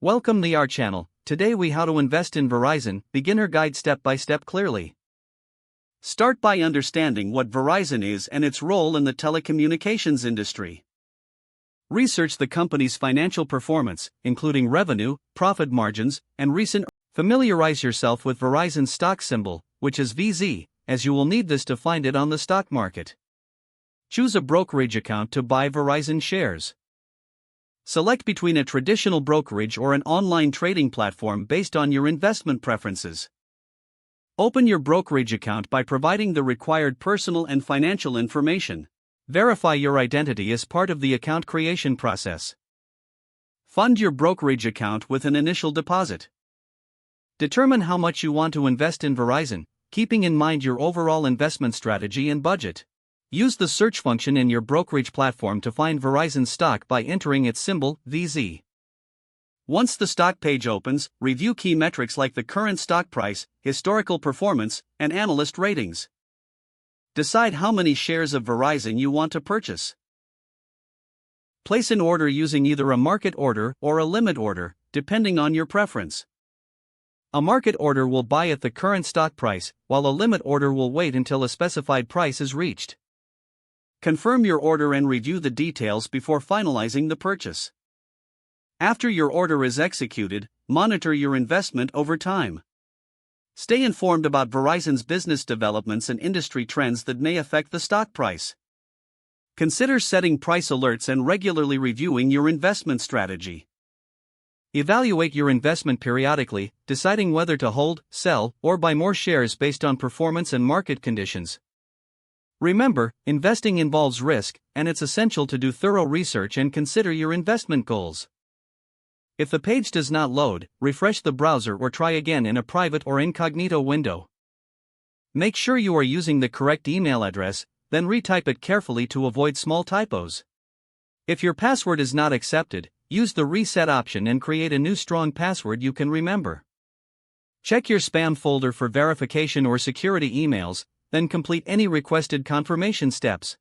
Welcome to our channel. Today we how to invest in Verizon, beginner guide step by step clearly. Start by understanding what Verizon is and its role in the telecommunications industry. Research the company's financial performance, including revenue, profit margins, and recent. Familiarize yourself with Verizon's stock symbol, which is VZ, as you will need this to find it on the stock market. Choose a brokerage account to buy Verizon shares. Select between a traditional brokerage or an online trading platform based on your investment preferences. Open your brokerage account by providing the required personal and financial information. Verify your identity as part of the account creation process. Fund your brokerage account with an initial deposit. Determine how much you want to invest in Verizon, keeping in mind your overall investment strategy and budget. Use the search function in your brokerage platform to find Verizon stock by entering its symbol, VZ. Once the stock page opens, review key metrics like the current stock price, historical performance, and analyst ratings. Decide how many shares of Verizon you want to purchase. Place an order using either a market order or a limit order, depending on your preference. A market order will buy at the current stock price, while a limit order will wait until a specified price is reached. Confirm your order and review the details before finalizing the purchase. After your order is executed, monitor your investment over time. Stay informed about Verizon's business developments and industry trends that may affect the stock price. Consider setting price alerts and regularly reviewing your investment strategy. Evaluate your investment periodically, deciding whether to hold, sell, or buy more shares based on performance and market conditions. Remember, investing involves risk, and it's essential to do thorough research and consider your investment goals. If the page does not load, refresh the browser or try again in a private or incognito window. Make sure you are using the correct email address, then retype it carefully to avoid small typos. If your password is not accepted, use the reset option and create a new strong password you can remember. Check your spam folder for verification or security emails, then complete any requested confirmation steps.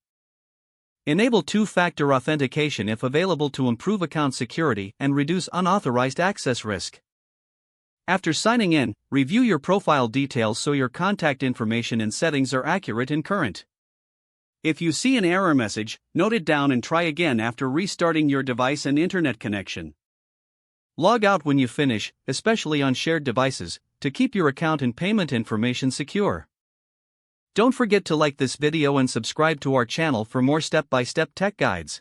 Enable two-factor authentication if available to improve account security and reduce unauthorized access risk. After signing in, review your profile details so your contact information and settings are accurate and current. If you see an error message, note it down and try again after restarting your device and internet connection. Log out when you finish, especially on shared devices, to keep your account and payment information secure. Don't forget to like this video and subscribe to our channel for more step-by-step tech guides.